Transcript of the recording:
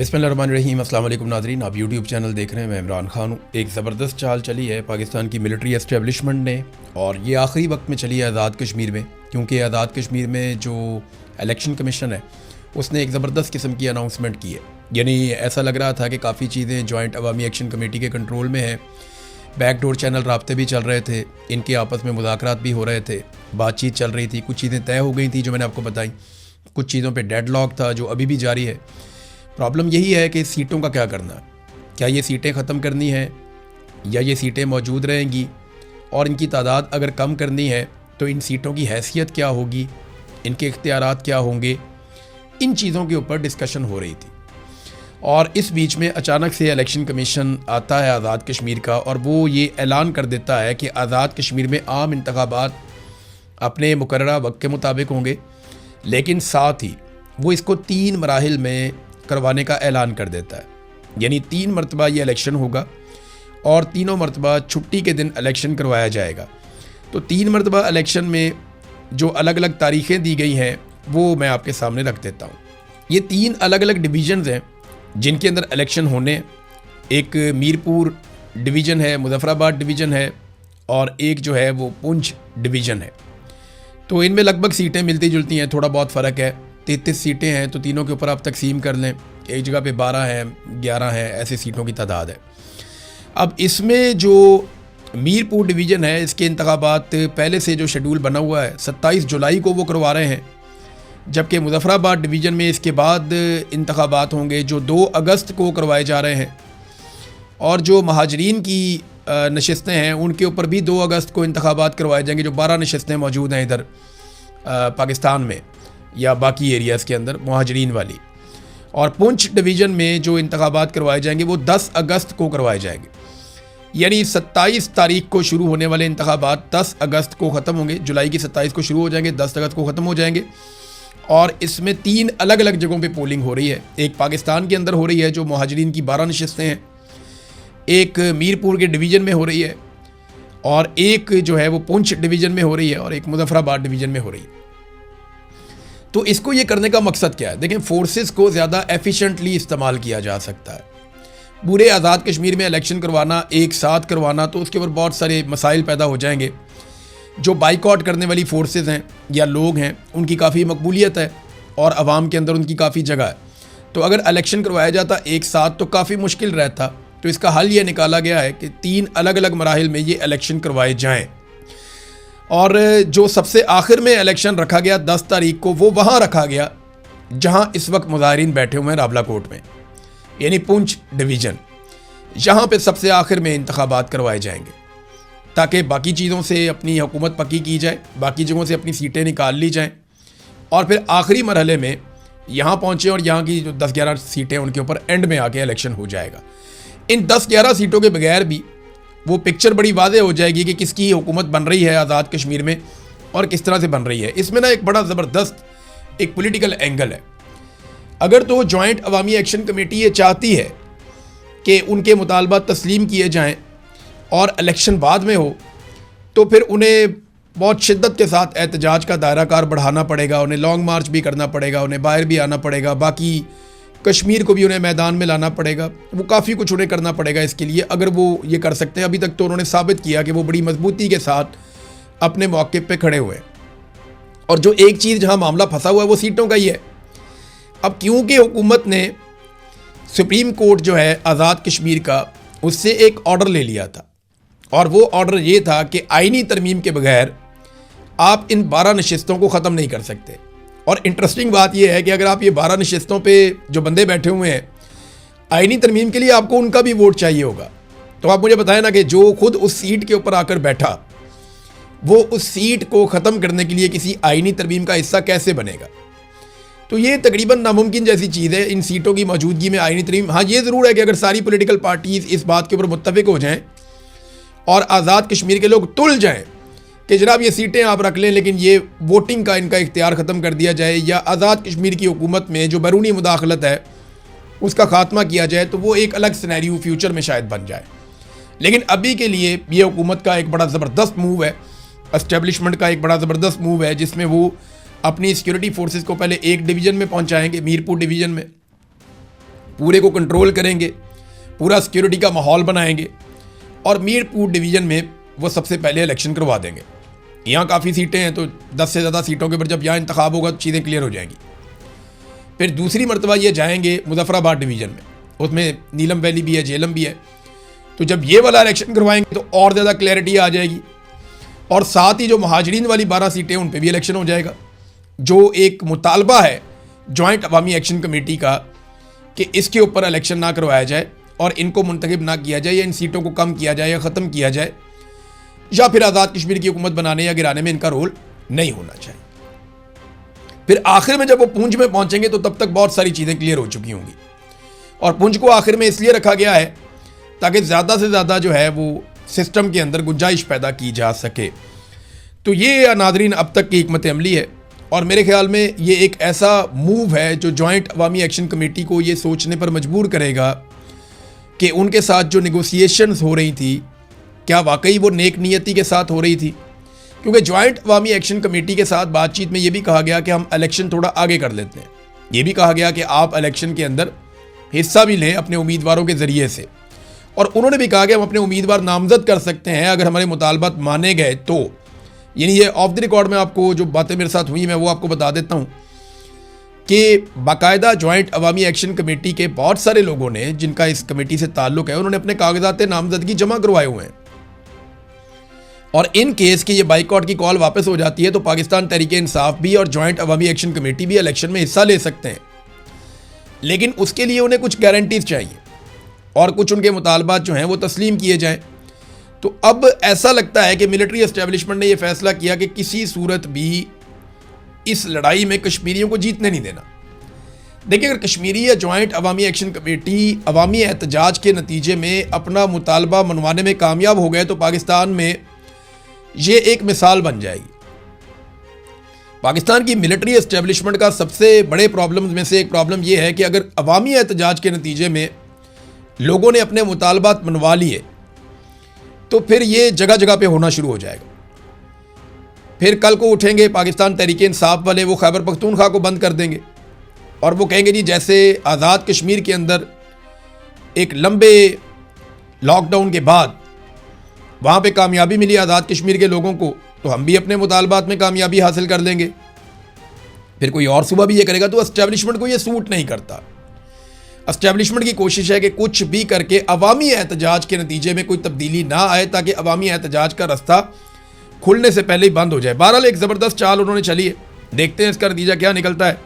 बिस्मिल्लाहिर्रहमानिर्रहीम। अस्सलाम वालेकुम नाज़रीन, आप यूट्यूब चैनल देख रहे हैं। मैं इमरान खान हूँ। एक ज़बरदस्त चाल चली है पाकिस्तान की मिलिट्री एस्टेब्लिशमेंट ने, और ये आखिरी वक्त में चली है आज़ाद कश्मीर में, क्योंकि आज़ाद कश्मीर में जो इलेक्शन कमीशन है उसने एक ज़बरदस्त किस्म की अनाउंसमेंट की है। यानी ऐसा लग रहा था कि काफ़ी चीज़ें जॉइंट अवामी एक्शन कमेटी के कंट्रोल में है, बैकडोर चैनल राब्ते भी चल रहे थे, इनके आपस में मुज़ाकरात भी हो रहे थे, बातचीत चल रही थी, कुछ चीज़ें तय हो गई थी जो मैंने आपको बताई, कुछ चीज़ों पे डेडलॉक था जो अभी भी जारी है। प्रॉब्लम यही है कि सीटों का क्या करना है, क्या ये सीटें ख़त्म करनी है या ये सीटें मौजूद रहेंगी, और इनकी तादाद अगर कम करनी है तो इन सीटों की हैसियत क्या होगी, इनके इख्तियारात क्या होंगे, इन चीज़ों के ऊपर डिस्कशन हो रही थी। और इस बीच में अचानक से इलेक्शन कमीशन आता है आज़ाद कश्मीर का, और वो ये ऐलान कर देता है कि आज़ाद कश्मीर में आम इंतखाबात अपने मुकर्ररा वक्त के मुताबिक होंगे, लेकिन साथ ही वो इसको 3 मराहिल में करवाने का ऐलान कर देता है। यानी 3 मरतबा ये इलेक्शन होगा और तीनों मरतबा छुट्टी के दिन इलेक्शन करवाया जाएगा। तो 3 मरतबा इलेक्शन में जो अलग अलग तारीखें दी गई हैं वो मैं आपके सामने रख देता हूँ। ये 3 अलग अलग डिवीज़न्स हैं जिनके अंदर इलेक्शन होने। एक मीरपुर डिवीज़न है, मुजफ्फराबाद डिवीज़न है, और एक जो है वो पुंछ डिवीज़न है। तो इनमें लगभग सीटें मिलती जुलती हैं, थोड़ा बहुत फ़र्क है। 33 सीटें हैं, तो तीनों के ऊपर आप तकसीम कर लें, एक जगह पे 12 हैं, 11 हैं, ऐसे सीटों की तादाद है। अब इसमें जो मीरपुर डिवीज़न है इसके इंतखाबात पहले से जो शेड्यूल बना हुआ है 27 जुलाई को वो करवा रहे हैं, जबकि मुजफ्फराबाद डिवीज़न में इसके बाद इंतखाबात होंगे जो 2 अगस्त को करवाए जा रहे हैं। और जो महाजरीन की नशिस्तें हैं उनके ऊपर भी 2 अगस्त को इंतखाबात करवाए जाएंगे, जो 12 नशिस्तें मौजूद हैं इधर पाकिस्तान में या बाकी एरियाज़ के अंदर महाजरीन वाली। और पुंछ डिवीज़न में जो इंतखाबात करवाए जाएंगे वो 10 अगस्त को करवाए जाएंगे। यानी 27 तारीख को शुरू होने वाले इंतखाबात 10 अगस्त को ख़त्म होंगे। जुलाई की 27 को शुरू हो जाएंगे, 10 अगस्त को ख़त्म हो जाएंगे। और इसमें 3 अलग अलग जगहों पे पोलिंग हो रही है। एक पाकिस्तान के अंदर हो रही है जो महाजरीन की 12 नशिस्तें हैं, एक मीरपुर के डिवीज़न में हो रही है, और एक जो है वो पुंछ डिवीज़न में हो रही है, और एक मुजफ्फराबाद डिवीज़न में हो रही है। तो इसको ये करने का मकसद क्या है? देखें, फोर्सेस को ज़्यादा एफिशिएंटली इस्तेमाल किया जा सकता है। पूरे आज़ाद कश्मीर में इलेक्शन करवाना, एक साथ करवाना, तो उसके ऊपर बहुत सारे मसाइल पैदा हो जाएंगे। जो बाइकआउट करने वाली फोर्सेस हैं या लोग हैं उनकी काफ़ी मकबूलियत है और आवाम के अंदर उनकी काफ़ी जगह है। तो अगर इलेक्शन करवाया जाता एक साथ तो काफ़ी मुश्किल रहता। तो इसका हल ये निकाला गया है कि 3 अलग अलग मराहिल में ये इलेक्शन करवाए जाएँ। और जो सबसे आखिर में इलेक्शन रखा गया 10 तारीख को, वो वहाँ रखा गया जहाँ इस वक्त मुजाहिरीन बैठे हुए हैं रावलाकोट में, यानी पुंछ डिवीज़न। यहाँ पे सबसे आखिर में इंतखाबात करवाए जाएंगे ताकि बाकी चीज़ों से अपनी हुकूमत पक्की की जाए, बाकी जगहों से अपनी सीटें निकाल ली जाएं, और फिर आखिरी मरहले में यहाँ पहुँचे और यहाँ की जो 10-11 सीटें उनके ऊपर एंड में आके इलेक्शन हो जाएगा। इन 10-11 सीटों के बगैर भी वो पिक्चर बड़ी वाज़े हो जाएगी कि किसकी हुकूमत बन रही है आज़ाद कश्मीर में और किस तरह से बन रही है। इसमें ना एक बड़ा ज़बरदस्त एक पॉलिटिकल एंगल है। अगर तो जॉइंट अवामी एक्शन कमेटी ये चाहती है कि उनके मुतालबात तस्लीम किए जाएं और इलेक्शन बाद में हो, तो फिर उन्हें बहुत शिद्दत के साथ एहतजाज का दायरा कार बढ़ाना पड़ेगा, उन्हें लॉन्ग मार्च भी करना पड़ेगा, उन्हें बाहर भी आना पड़ेगा, बाकी कश्मीर को भी उन्हें मैदान में लाना पड़ेगा। वो काफ़ी कुछ उन्हें करना पड़ेगा इसके लिए, अगर वो ये कर सकते हैं। अभी तक तो उन्होंने साबित किया कि वो बड़ी मजबूती के साथ अपने मौके पे खड़े हुए। और जो एक चीज़ जहां मामला फंसा हुआ है वो सीटों का ही है। अब क्योंकि हुकूमत ने सुप्रीम कोर्ट जो है आज़ाद कश्मीर का, उससे एक ऑर्डर ले लिया था, और वो ऑर्डर ये था कि आईनी तरमीम के बगैर आप इन 12 नशिस्तों को ख़त्म नहीं कर सकते। और इंटरेस्टिंग बात यह है कि अगर आप ये 12 नशिस्तों पे जो बंदे बैठे हुए हैं, आईनी तरमीम के लिए आपको उनका भी वोट चाहिए होगा। तो आप मुझे बताएं ना कि जो खुद उस सीट के ऊपर आकर बैठा, वो उस सीट को ख़त्म करने के लिए किसी आईनी तरमीम का हिस्सा कैसे बनेगा? तो ये तकरीबन नामुमकिन जैसी चीज़ है इन सीटों की मौजूदगी में आईनी तरमीम। हाँ, ये ज़रूर है कि अगर सारी पॉलिटिकल पार्टीज़ इस बात के ऊपर मुत्तफिक हो जाएँ और आज़ाद कश्मीर के लोग तुल जाएँ कि जनाब ये सीटें आप रख लें, लेकिन ये वोटिंग का इनका इख्तियार ख़त्म कर दिया जाए, या आज़ाद कश्मीर की हुकूमत में जो बैरूनी मुदाखलत है उसका ख़ात्मा किया जाए, तो वो एक अलग सिनेरियो फ्यूचर में शायद बन जाए। लेकिन अभी के लिए ये हुकूमत का एक बड़ा ज़बरदस्त मूव है, एस्टेब्लिशमेंट का एक बड़ा ज़बरदस्त मूव है, जिसमें वो अपनी सिक्योरिटी फोर्सेस को पहले एक डिवीज़न में पहुँचाएँगे, मीरपुर डिवीज़न में, पूरे को कंट्रोल करेंगे, पूरा सिक्योरिटी का माहौल बनाएंगे और मीरपुर डिवीज़न में वो सबसे पहले इलेक्शन करवा देंगे। यहाँ काफ़ी सीटें हैं तो 10 से ज़्यादा सीटों के ऊपर जब यहाँ इंतखाब होगा तो चीज़ें क्लियर हो जाएंगी। फिर दूसरी मरतबा ये जाएंगे मुजफ्फराबाद डिवीज़न में, उसमें नीलम वैली भी है, झेलम भी है। तो जब ये वाला इलेक्शन करवाएंगे तो और ज़्यादा क्लैरिटी आ जाएगी और साथ ही जो महाजरीन वाली 12 सीटें उन पर भी इलेक्शन हो जाएगा। जो एक मुतालबा है जॉइंट अवामी एक्शन कमेटी का कि इसके ऊपर इलेक्शन ना करवाया जाए और इनको मुंतखब ना किया जाए या इन सीटों को कम किया जाए या ख़त्म किया जाए या फिर आज़ाद कश्मीर की हुकूमत बनाने या गिराने में इनका रोल नहीं होना चाहिए। फिर आखिर में जब वो पूंछ में पहुंचेंगे तो तब तक बहुत सारी चीज़ें क्लियर हो चुकी होंगी और पूंछ को आखिर में इसलिए रखा गया है ताकि ज़्यादा से ज़्यादा जो है वो सिस्टम के अंदर गुंजाइश पैदा की जा सके। तो ये नाज़रीन अब तक की हिकमत अमली है और मेरे ख्याल में ये एक ऐसा मूव है जो जॉइंट अवामी एक्शन कमेटी को ये सोचने पर मजबूर करेगा कि उनके साथ जो नेगोशिएशंस हो रही थी क्या वाकई वो नेक नियति के साथ हो रही थी। क्योंकि जॉइंट अवामी एक्शन कमेटी के साथ बातचीत में ये भी कहा गया कि हम इलेक्शन थोड़ा आगे कर लेते हैं। ये भी कहा गया कि आप इलेक्शन के अंदर हिस्सा भी लें अपने उम्मीदवारों के ज़रिए से और उन्होंने भी कहा कि हम अपने उम्मीदवार नामजद कर सकते हैं अगर हमारे मुतालबात माने गए तो। यानी ये ऑफ द रिकॉर्ड में आपको जो बातें मेरे साथ हुई मैं वो आपको बता देता हूँ कि बाकायदा जॉइंट अवामी एक्शन कमेटी के बहुत सारे लोगों ने जिनका इस कमेटी से ताल्लुक़ है उन्होंने अपने कागजात नामजदगी जमा करवाए हुए हैं और इन केस की ये बाइकआउट की कॉल वापस हो जाती है तो पाकिस्तान तहरीक इंसाफ भी और जॉइंट अवामी एक्शन कमेटी भी इलेक्शन में हिस्सा ले सकते हैं। लेकिन उसके लिए उन्हें कुछ गारंटीज चाहिए और कुछ उनके मुतालबात जो हैं वो तस्लीम किए जाएं। तो अब ऐसा लगता है कि मिलिट्री एस्टेब्लिशमेंट ने यह फैसला किया कि किसी सूरत भी इस लड़ाई में कश्मीरियों को जीतने नहीं देना। देखिए, अगर कश्मीरी या जॉइंट अवामी एक्शन कमेटी अवामी एहतजाज के नतीजे में अपना मुतालबा मनवाने में कामयाब हो गए तो पाकिस्तान में ये एक मिसाल बन जाएगी। पाकिस्तान की मिलिट्री एस्टेब्लिशमेंट का सबसे बड़े प्रॉब्लम में से एक प्रॉब्लम यह है कि अगर अवामी एहतजाज के नतीजे में लोगों ने अपने मुतालबात मनवा लिए तो फिर ये जगह जगह पे होना शुरू हो जाएगा। फिर कल को उठेंगे पाकिस्तान तहरीक इंसाफ वाले, वो खैबर पख्तूनख्वा को बंद कर देंगे और वो कहेंगे जी जैसे आज़ाद कश्मीर के अंदर एक लंबे लॉकडाउन के बाद वहाँ पे कामयाबी मिली आज़ाद कश्मीर के लोगों को तो हम भी अपने मुतालबात में कामयाबी हासिल कर लेंगे। फिर कोई और सुबह भी ये करेगा तो एस्टेब्लिशमेंट को ये सूट नहीं करता। एस्टेब्लिशमेंट की कोशिश है कि कुछ भी करके अवामी एहतजाज के नतीजे में कोई तब्दीली ना आए ताकि अवामी एहतजाज का रास्ता खुलने से पहले ही बंद हो जाए। बहरहाल एक ज़बरदस्त चाल उन्होंने चली है, देखते हैं इसका नतीजा क्या निकलता है।